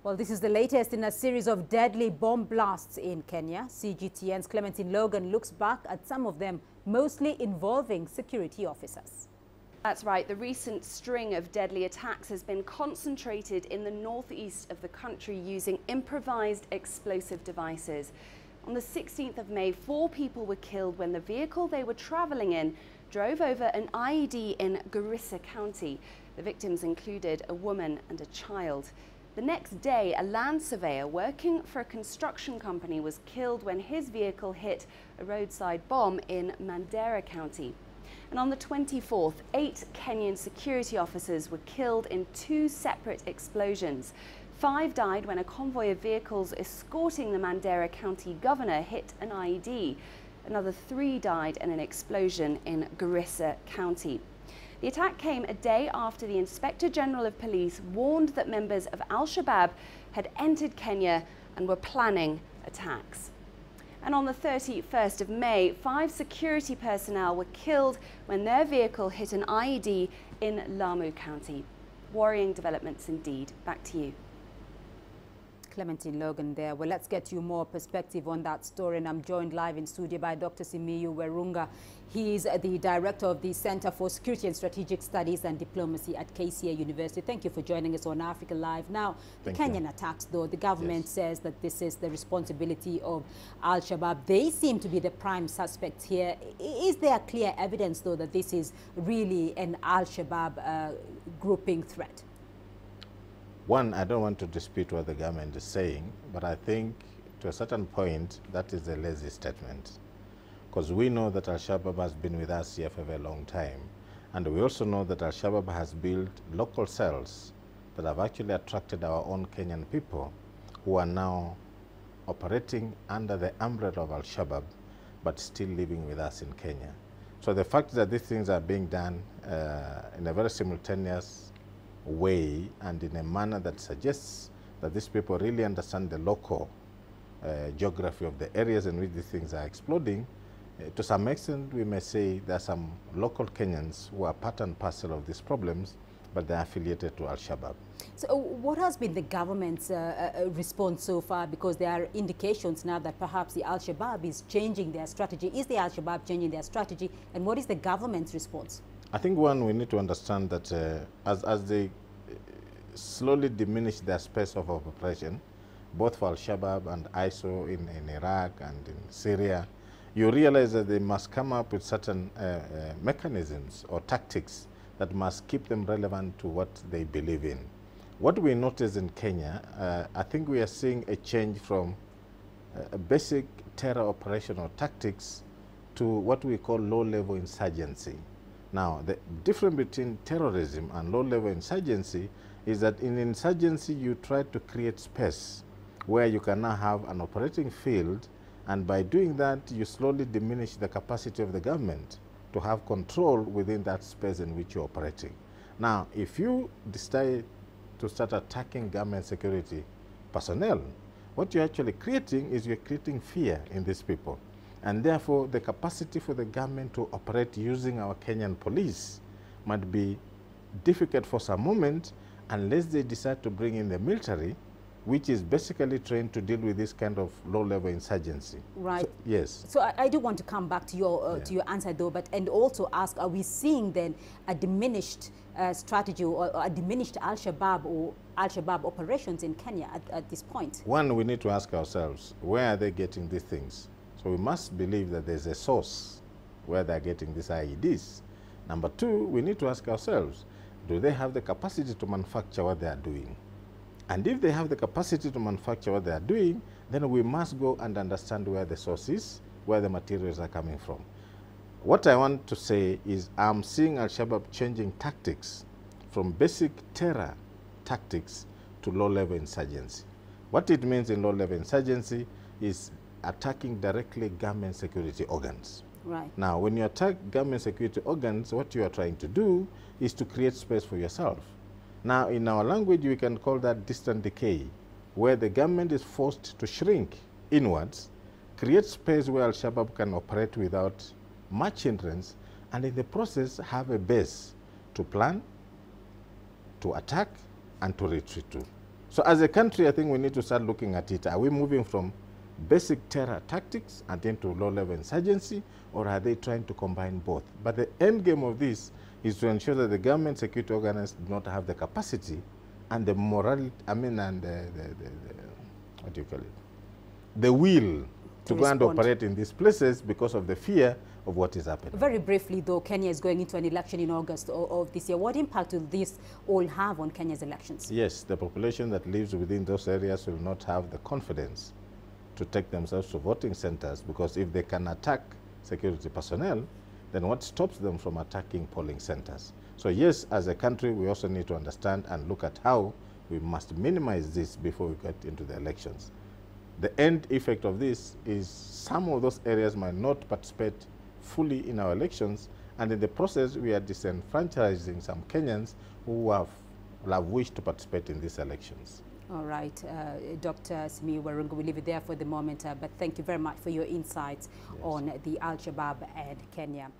Well, this is the latest in a series of deadly bomb blasts in Kenya. CGTN's Clementine Logan looks back at some of them, mostly involving security officers. That's right. The recent string of deadly attacks has been concentrated in the northeast of the country using improvised explosive devices. On the 16th of May, 4 people were killed when the vehicle they were traveling in drove over an IED in Garissa County. The victims included a woman and a child. The next day, a land surveyor working for a construction company was killed when his vehicle hit a roadside bomb in Mandera County. And on the 24th, 8 Kenyan security officers were killed in 2 separate explosions. 5 died when a convoy of vehicles escorting the Mandera County governor hit an IED. Another 3 died in an explosion in Garissa County. The attack came a day after the Inspector General of Police warned that members of Al-Shabaab had entered Kenya and were planning attacks. And on the 31st of May, 5 security personnel were killed when their vehicle hit an IED in Lamu County. Worrying developments indeed. Back to you. Clementine Logan there. Well, let's get you more perspective on that story. And I'm joined live in studio by Dr. Simiyu Werunga. He's the director of the Center for Security and Strategic Studies and Diplomacy at KCA University. Thank you for joining us on Africa Live. Now, the Kenyan attacks, though, the government says that this is the responsibility of Al-Shabaab. They seem to be the prime suspects here. Is there clear evidence, though, that this is really an Al-Shabaab grouping threat? One, I don't want to dispute what the government is saying, but I think to a certain point that is a lazy statement, because we know that Al-Shabaab has been with us here for a very long time, and we also know that Al-Shabaab has built local cells that have actually attracted our own Kenyan people who are now operating under the umbrella of Al-Shabaab but still living with us in Kenya. So the fact that these things are being done in a very simultaneous way and in a manner that suggests that these people really understand the local geography of the areas in which these things are exploding, to some extent we may say there are some local Kenyans who are part and parcel of these problems, but they are affiliated to Al-Shabaab. So what has been the government's response so far? Because there are indications now that perhaps the Al-Shabaab is changing their strategy. Is the Al-Shabaab changing their strategy? And what is the government's response? I think, one, we need to understand that as they slowly diminish their space of operation, both for Al-Shabaab and ISO in Iraq and in Syria, you realize that they must come up with certain mechanisms or tactics that must keep them relevant to what they believe in. What we notice in Kenya, I think we are seeing a change from a basic terror operation or tactics to what we call low-level insurgency. Now, the difference between terrorism and low-level insurgency is that in insurgency, you try to create space where you can now have an operating field, and by doing that, you slowly diminish the capacity of the government to have control within that space in which you're operating. Now, if you decide to start attacking government security personnel, what you're actually creating is you're creating fear in these people. And therefore, the capacity for the government to operate using our Kenyan police might be difficult for some moment unless they decide to bring in the military, which is basically trained to deal with this kind of low-level insurgency. Right. So, yes. So I do want to come back to your answer, though, and also ask, are we seeing then a diminished strategy or a diminished Al-Shabaab or Al-Shabaab operations in Kenya at this point? One, we need to ask ourselves, where are they getting these things? So we must believe that there's a source where they're getting these IEDs. Number 2, we need to ask ourselves, do they have the capacity to manufacture what they are doing? And if they have the capacity to manufacture what they are doing, then we must go and understand where the source is, where the materials are coming from. What I want to say is I'm seeing Al-Shabaab changing tactics from basic terror tactics to low-level insurgency. What it means in low-level insurgency is attacking directly government security organs. Right. Now, when you attack government security organs, what you are trying to do is to create space for yourself. Now, in our language, we can call that distant decay, where the government is forced to shrink inwards, create space where Al-Shabaab can operate without much hindrance, and in the process have a base to plan, to attack, and to retreat to. So as a country, I think we need to start looking at it. Are we moving from basic terror tactics and into low-level insurgency, or are they trying to combine both? But the end game of this is to ensure that the government security organs do not have the capacity and the morality, and what do you call it? The will to go and operate in these places because of the fear of what is happening. Very briefly, though, Kenya is going into an election in August of this year. What impact will this all have on Kenya's elections? Yes, the population that lives within those areas will not have the confidence to take themselves to voting centers, because if they can attack security personnel, then what stops them from attacking polling centers? So yes, as a country, we also need to understand and look at how we must minimize this before we get into the elections. The end effect of this is some of those areas might not participate fully in our elections, and in the process we are disenfranchising some Kenyans who have wished to participate in these elections. All right, Dr. Simiyu Warungu, we'll leave it there for the moment, but thank you very much for your insights on the Al-Shabaab and Kenya.